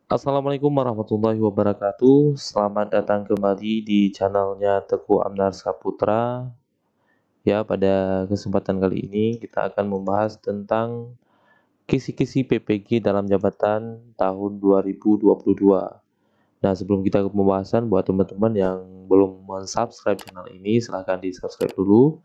Assalamualaikum warahmatullahi wabarakatuh. Selamat datang kembali di channelnya Teguh Amnar Saputra. Ya, pada kesempatan kali ini kita akan membahas tentang kisi-kisi PPG dalam jabatan tahun 2022. Nah, sebelum kita ke pembahasan, buat teman-teman yang belum subscribe channel ini, silahkan di subscribe dulu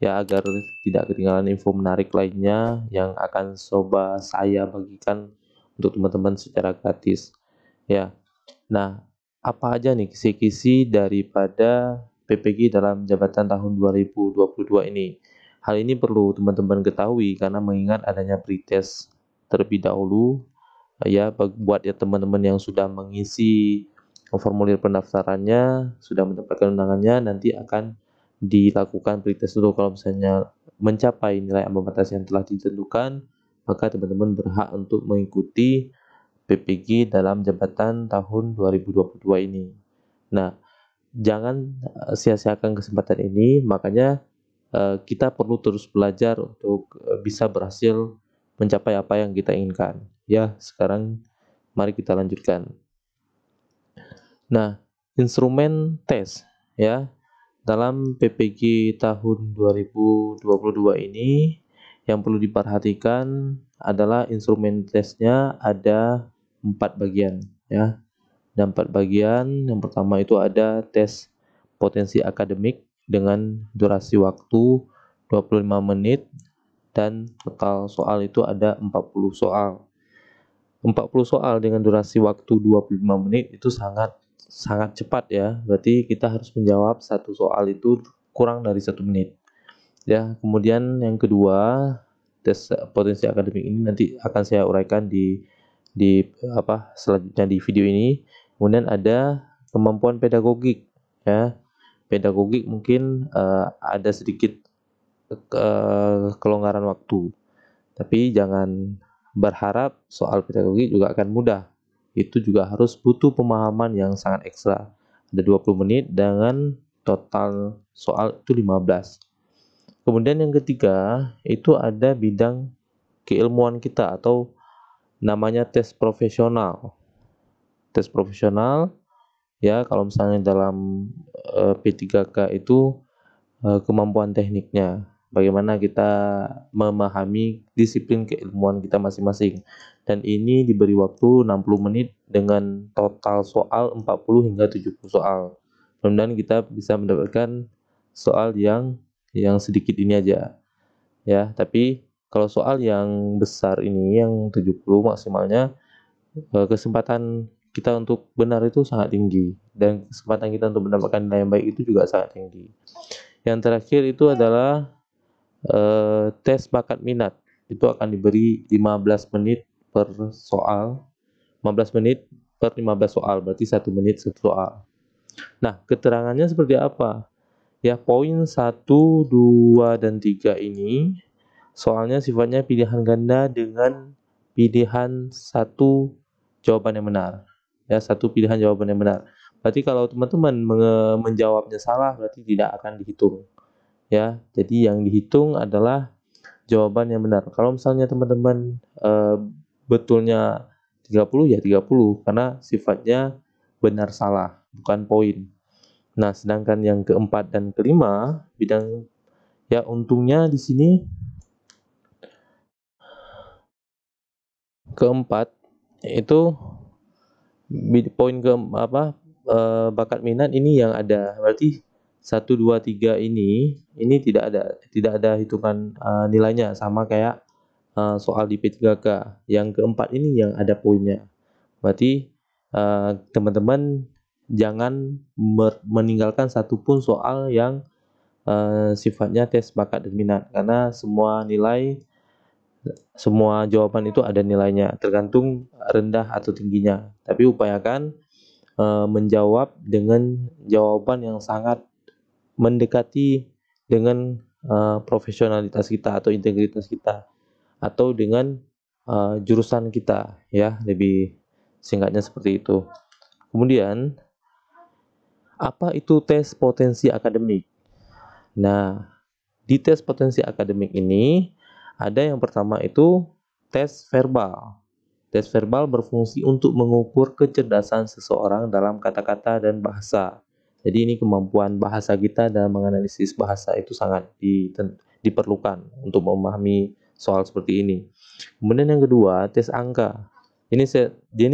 ya agar tidak ketinggalan info menarik lainnya yang akan coba saya bagikan untuk teman-teman secara gratis. Ya, nah, apa aja nih kisi-kisi daripada PPG dalam jabatan tahun 2022 ini? Hal ini perlu teman-teman ketahui karena mengingat adanya pretest terlebih dahulu ya buat ya teman-teman yang sudah mengisi formulir pendaftarannya, sudah mendapatkan undangannya, nanti akan dilakukan pretest dulu. Kalau misalnya mencapai nilai ambang batas yang telah ditentukan, maka teman-teman berhak untuk mengikuti PPG dalam jabatan tahun 2022 ini. Nah, jangan sia-siakan kesempatan ini, makanya kita perlu terus belajar untuk bisa berhasil mencapai apa yang kita inginkan. Ya, sekarang mari kita lanjutkan. Nah, instrumen tes ya. Dalam PPG tahun 2022 ini yang perlu diperhatikan adalah instrumen tesnya ada 4 bagian ya. Dan 4 bagian, yang pertama itu ada tes potensi akademik dengan durasi waktu 25 menit dan total soal itu ada 40 soal. 40 soal dengan durasi waktu 25 menit itu sangat cepat ya. Berarti kita harus menjawab satu soal itu kurang dari 1 menit. Ya, kemudian yang kedua, tes potensi akademik ini nanti akan saya uraikan di selanjutnya di video ini. Kemudian ada kemampuan pedagogik ya. Pedagogik mungkin ada sedikit kelonggaran waktu. Tapi jangan berharap soal pedagogik juga akan mudah. Itu juga harus butuh pemahaman yang sangat ekstra. Ada 20 menit dengan total soal itu 15. Kemudian yang ketiga, itu ada bidang keilmuan kita atau namanya tes profesional. Tes profesional ya, kalau misalnya dalam P3K itu kemampuan tekniknya. Bagaimana kita memahami disiplin keilmuan kita masing-masing. Dan ini diberi waktu 60 menit dengan total soal 40 hingga 70 soal. Kemudian kita bisa mendapatkan soal yang sedikit ini aja. Ya, tapi kalau soal yang besar ini yang 70 maksimalnya kesempatan kita untuk benar itu sangat tinggi dan kesempatan kita untuk mendapatkan nilai yang baik itu juga sangat tinggi. Yang terakhir itu adalah tes bakat minat. Itu akan diberi 15 menit per soal. 15 menit per 15 soal, berarti 1 menit 1 soal. Nah, keterangannya seperti apa? Ya, poin 1, 2, dan 3 ini soalnya sifatnya pilihan ganda dengan pilihan satu jawaban yang benar. Ya, satu pilihan jawaban yang benar. Berarti kalau teman-teman menjawabnya salah, berarti tidak akan dihitung. Ya, jadi yang dihitung adalah jawaban yang benar. Kalau misalnya teman-teman betulnya 30 ya 30 karena sifatnya benar salah, bukan poin. Nah, sedangkan yang keempat dan kelima bidang ya untungnya di sini keempat itu poin ke bakat minat ini yang ada. Berarti 1, 2, 3 ini tidak ada hitungan nilainya sama kayak soal di P3K. Yang keempat ini yang ada poinnya. Berarti teman-teman jangan meninggalkan satupun soal yang sifatnya tes bakat dan minat karena semua jawaban itu ada nilainya tergantung rendah atau tingginya. Tapi upayakan menjawab dengan jawaban yang sangat mendekati dengan profesionalitas kita atau integritas kita atau dengan jurusan kita ya, lebih singkatnya seperti itu. Kemudian apa itu tes potensi akademik? Nah, di tes potensi akademik ini ada yang pertama itu tes verbal. Tes verbal berfungsi untuk mengukur kecerdasan seseorang dalam kata-kata dan bahasa. Jadi ini kemampuan bahasa kita dalam menganalisis bahasa itu sangat diperlukan untuk memahami soal seperti ini. Kemudian yang kedua, tes angka. Ini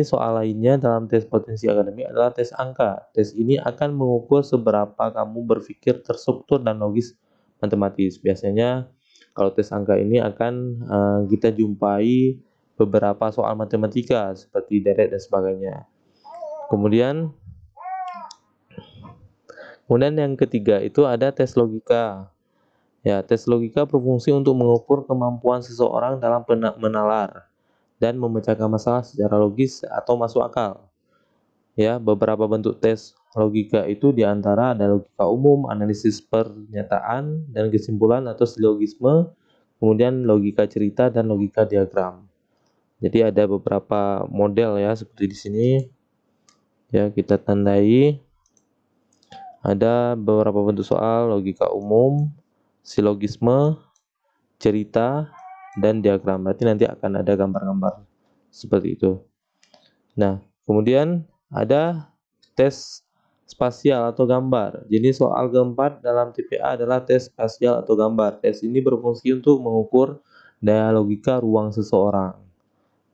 soal lainnya dalam tes potensi akademik adalah tes angka. Tes ini akan mengukur seberapa kamu berpikir terstruktur dan logis matematis. Biasanya kalau tes angka ini akan kita jumpai beberapa soal matematika seperti deret dan sebagainya. Kemudian yang ketiga itu ada tes logika. Ya, tes logika berfungsi untuk mengukur kemampuan seseorang dalam menalar dan memecahkan masalah secara logis atau masuk akal. Ya, beberapa bentuk tes logika itu diantara ada logika umum, analisis pernyataan dan kesimpulan atau silogisme, kemudian logika cerita dan logika diagram. Jadi ada beberapa model ya seperti di sini. Ya, kita tandai. Ada beberapa bentuk soal logika umum, silogisme, cerita, dan diagram. Berarti nanti akan ada gambar-gambar seperti itu. Nah, kemudian ada tes spasial atau gambar. Jadi soal keempat dalam TPA adalah tes spasial atau gambar. Tes ini berfungsi untuk mengukur daya logika ruang seseorang.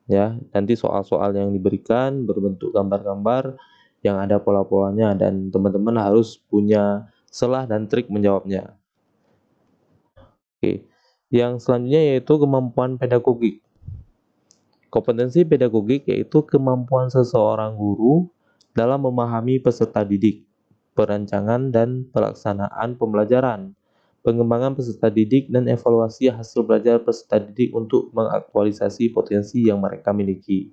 Ya, nanti soal-soal yang diberikan berbentuk gambar-gambar yang ada pola-polanya dan teman-teman harus punya celah dan trik menjawabnya. Oke. Yang selanjutnya yaitu kemampuan pedagogik. Kompetensi pedagogik yaitu kemampuan seseorang guru dalam memahami peserta didik, perancangan dan pelaksanaan pembelajaran, pengembangan peserta didik dan evaluasi hasil belajar peserta didik untuk mengaktualisasi potensi yang mereka miliki.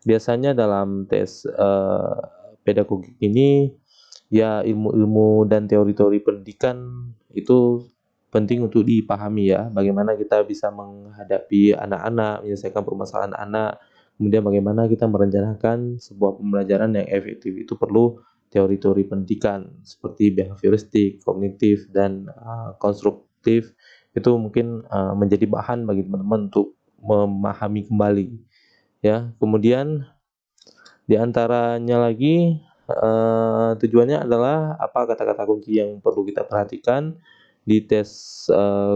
Biasanya dalam tes pedagogik ini ya ilmu-ilmu dan teori-teori pendidikan itu penting untuk dipahami ya, bagaimana kita bisa menghadapi anak-anak, menyelesaikan permasalahan anak, kemudian bagaimana kita merencanakan sebuah pembelajaran yang efektif. Itu perlu teori-teori pendidikan seperti behavioristik, kognitif, dan konstruktif. Itu mungkin menjadi bahan bagi teman-teman untuk memahami kembali ya. Kemudian di antaranya lagi tujuannya adalah apa kata-kata kunci yang perlu kita perhatikan di tes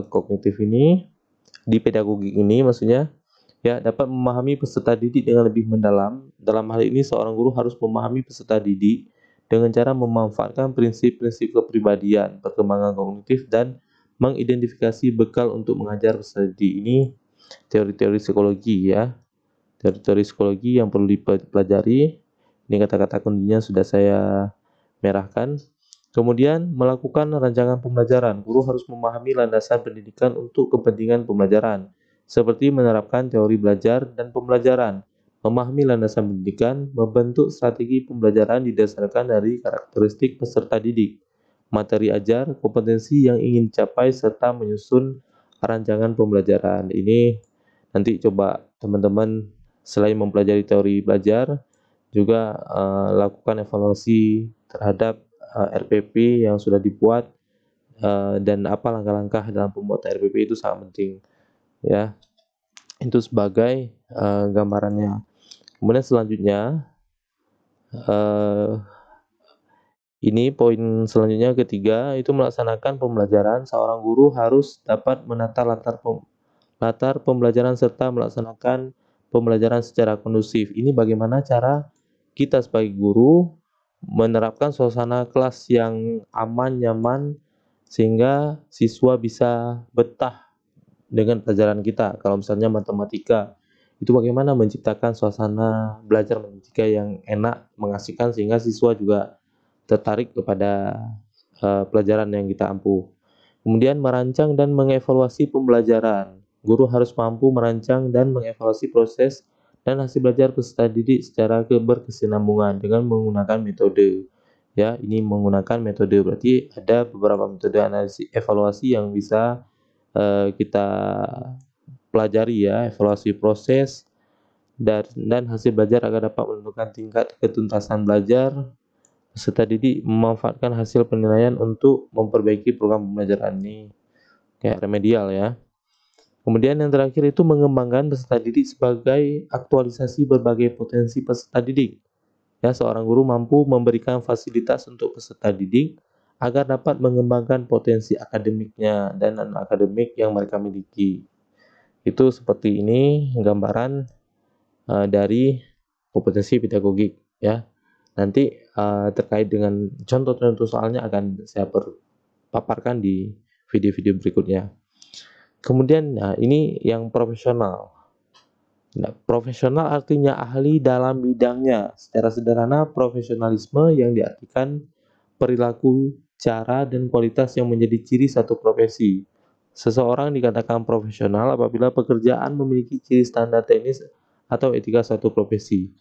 kognitif ini, di pedagogik ini maksudnya, ya dapat memahami peserta didik dengan lebih mendalam. Dalam hal ini seorang guru harus memahami peserta didik dengan cara memanfaatkan prinsip-prinsip kepribadian, perkembangan kognitif, dan mengidentifikasi bekal untuk mengajar peserta didik. Ini teori-teori psikologi ya. Teori-teori psikologi yang perlu dipelajari. Ini kata-kata kuncinya sudah saya merahkan. Kemudian melakukan rancangan pembelajaran. Guru harus memahami landasan pendidikan untuk kepentingan pembelajaran, seperti menerapkan teori belajar dan pembelajaran, memahami landasan pendidikan, membentuk strategi pembelajaran didasarkan dari karakteristik peserta didik, materi ajar, kompetensi yang ingin dicapai, serta menyusun rancangan pembelajaran. Ini nanti coba teman-teman selain mempelajari teori belajar, juga lakukan evaluasi terhadap RPP yang sudah dibuat dan apa langkah-langkah dalam pembuatan RPP itu sangat penting ya. Itu sebagai gambarannya. Kemudian selanjutnya ini poin selanjutnya ketiga itu melaksanakan pembelajaran. Seorang guru harus dapat menata latar pembelajaran serta melaksanakan pembelajaran secara kondusif. Ini bagaimana cara kita sebagai guru menerapkan suasana kelas yang aman, nyaman, sehingga siswa bisa betah dengan pelajaran kita. Kalau misalnya matematika, itu bagaimana menciptakan suasana belajar matematika yang enak, mengasihkan, sehingga siswa juga tertarik kepada pelajaran yang kita ampuh. Kemudian merancang dan mengevaluasi pembelajaran. Guru harus mampu merancang dan mengevaluasi proses dan hasil belajar peserta didik secara berkesinambungan dengan menggunakan metode. Ya, ini menggunakan metode berarti ada beberapa metode analisis evaluasi yang bisa kita pelajari ya, evaluasi proses dan hasil belajar agar dapat menentukan tingkat ketuntasan belajar. Peserta didik memanfaatkan hasil penilaian untuk memperbaiki program pembelajaran ini kayak remedial ya. Kemudian yang terakhir itu mengembangkan peserta didik sebagai aktualisasi berbagai potensi peserta didik. Ya, seorang guru mampu memberikan fasilitas untuk peserta didik agar dapat mengembangkan potensi akademiknya dan non-akademik yang mereka miliki. Itu seperti ini gambaran dari kompetensi pedagogik ya. Nanti terkait dengan contoh-contoh soalnya akan saya paparkan di video-video berikutnya. Kemudian ini yang profesional. Nah, profesional artinya ahli dalam bidangnya. Secara sederhana, profesionalisme yang diartikan perilaku, cara, dan kualitas yang menjadi ciri satu profesi. Seseorang dikatakan profesional apabila pekerjaan memiliki ciri standar teknis atau etika suatu profesi.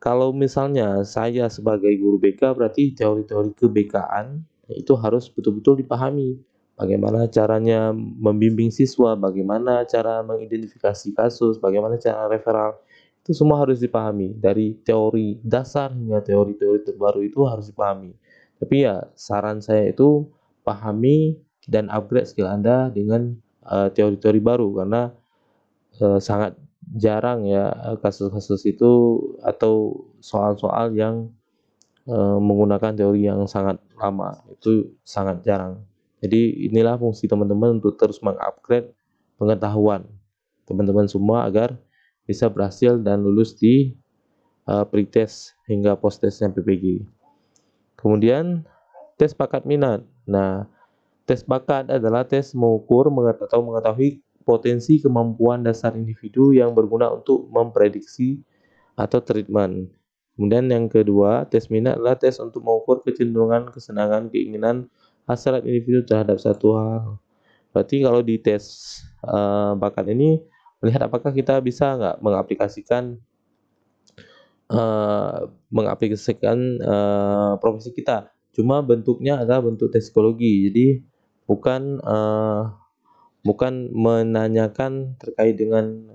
Kalau misalnya saya sebagai guru BK, berarti teori-teori ke-BK-an itu harus betul-betul dipahami. Bagaimana caranya membimbing siswa, bagaimana cara mengidentifikasi kasus, bagaimana cara referral, itu semua harus dipahami. Dari teori dasar hingga teori-teori terbaru itu harus dipahami. Tapi ya saran saya itu pahami dan upgrade skill Anda dengan teori-teori baru, karena sangat jarang ya kasus-kasus itu atau soal-soal yang menggunakan teori yang sangat lama, itu sangat jarang. Jadi inilah fungsi teman-teman untuk terus mengupgrade pengetahuan teman-teman semua agar bisa berhasil dan lulus di pretest hingga post-testnya PPG. Kemudian tes bakat minat. Nah, tes bakat adalah tes mengukur atau mengetahui potensi kemampuan dasar individu yang berguna untuk memprediksi atau treatment. Kemudian yang kedua, tes minat adalah tes untuk mengukur kecenderungan, kesenangan, keinginan, hasrat individu terhadap satu hal. Berarti kalau di tes bakat ini melihat apakah kita bisa nggak mengaplikasikan profesi kita. Cuma bentuknya adalah bentuk tes psikologi. Jadi bukan menanyakan terkait dengan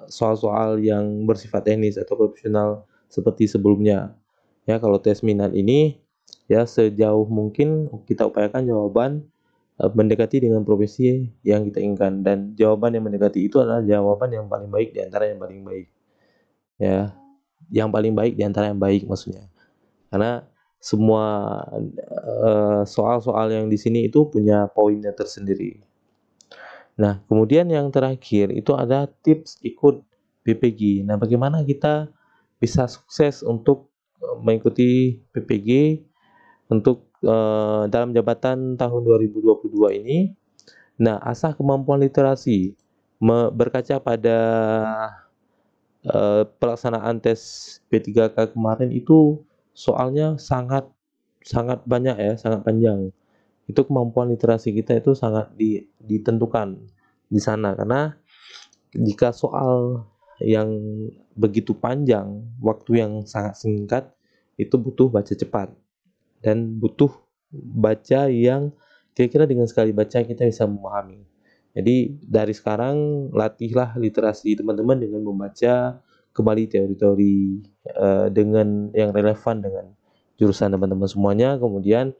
soal-soal yang bersifat teknis atau profesional seperti sebelumnya. Ya, kalau tes minat ini ya sejauh mungkin kita upayakan jawaban mendekati dengan profesi yang kita inginkan, dan jawaban yang mendekati itu adalah jawaban yang paling baik di antara yang paling baik. Ya, yang paling baik di antara yang baik maksudnya. Karena semua soal-soal yang di sini itu punya poinnya tersendiri. Nah, kemudian yang terakhir itu ada tips ikut PPG. Nah, bagaimana kita bisa sukses untuk mengikuti PPG untuk dalam jabatan tahun 2022 ini? Nah, asah kemampuan literasi. Berkaca pada pelaksanaan tes P3K kemarin itu soalnya sangat banyak ya, sangat panjang. Itu kemampuan literasi kita itu sangat ditentukan di sana, karena jika soal yang begitu panjang, waktu yang sangat singkat, itu butuh baca cepat dan butuh baca yang kira-kira dengan sekali baca kita bisa memahami. Jadi dari sekarang latihlah literasi teman-teman dengan membaca kembali teori-teori dengan yang relevan dengan jurusan teman-teman semuanya. Kemudian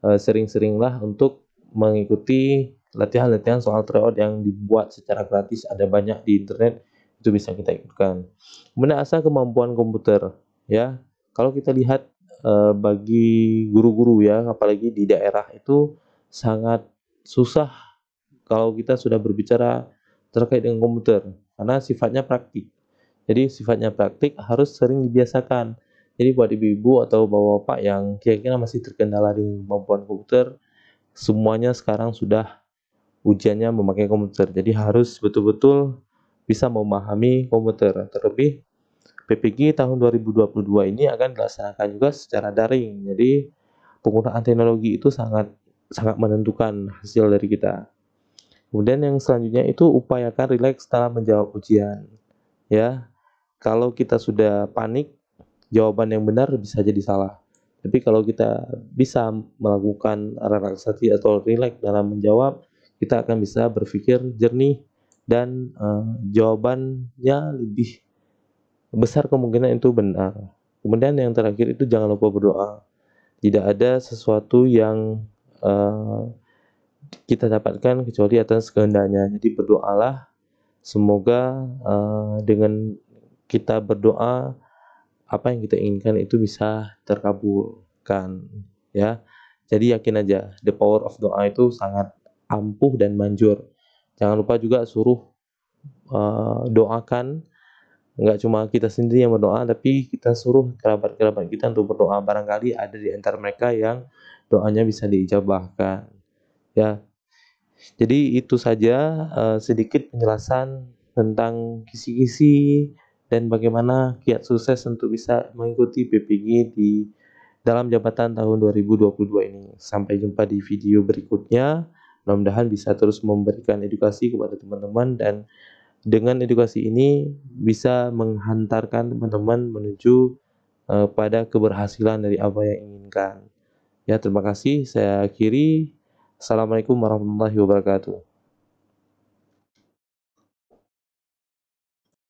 sering-seringlah untuk mengikuti latihan-latihan soal tryout yang dibuat secara gratis, ada banyak di internet, itu bisa kita ikutkan. Kemudian asah kemampuan komputer ya. Kalau kita lihat bagi guru-guru ya, apalagi di daerah itu sangat susah kalau kita sudah berbicara terkait dengan komputer, karena sifatnya praktik. Jadi sifatnya praktik harus sering dibiasakan. Jadi buat ibu-ibu atau bapak-bapak yang kira-kira masih terkendala dengan kemampuan komputer, semuanya sekarang sudah ujiannya memakai komputer. Jadi harus betul-betul bisa memahami komputer. Terlebih PPG tahun 2022 ini akan dilaksanakan juga secara daring. Jadi penggunaan teknologi itu sangat menentukan hasil dari kita. Kemudian yang selanjutnya itu upayakan rileks setelah menjawab ujian. Ya, kalau kita sudah panik, jawaban yang benar bisa jadi salah. Tapi kalau kita bisa melakukan relaksasi atau rileks dalam menjawab, kita akan bisa berpikir jernih dan jawabannya lebih besar kemungkinan itu benar. Kemudian yang terakhir itu jangan lupa berdoa. Tidak ada sesuatu yang kita dapatkan kecuali atas kehendaknya. Jadi berdoalah, semoga dengan kita berdoa, apa yang kita inginkan itu bisa terkabulkan, ya. Jadi yakin aja, the power of doa itu sangat ampuh dan manjur. Jangan lupa juga suruh doakan, nggak cuma kita sendiri yang berdoa, tapi kita suruh kerabat-kerabat kita untuk berdoa. Barangkali ada di antara mereka yang doanya bisa diijabahkan, ya. Jadi itu saja sedikit penjelasan tentang kisi-kisi dan bagaimana kiat sukses untuk bisa mengikuti PPG di dalam jabatan tahun 2022 ini. Sampai jumpa di video berikutnya. Mudah-mudahan bisa terus memberikan edukasi kepada teman-teman, dan dengan edukasi ini bisa menghantarkan teman-teman menuju pada keberhasilan dari apa yang inginkan. Ya, terima kasih. Saya akhiri. Assalamualaikum warahmatullahi wabarakatuh.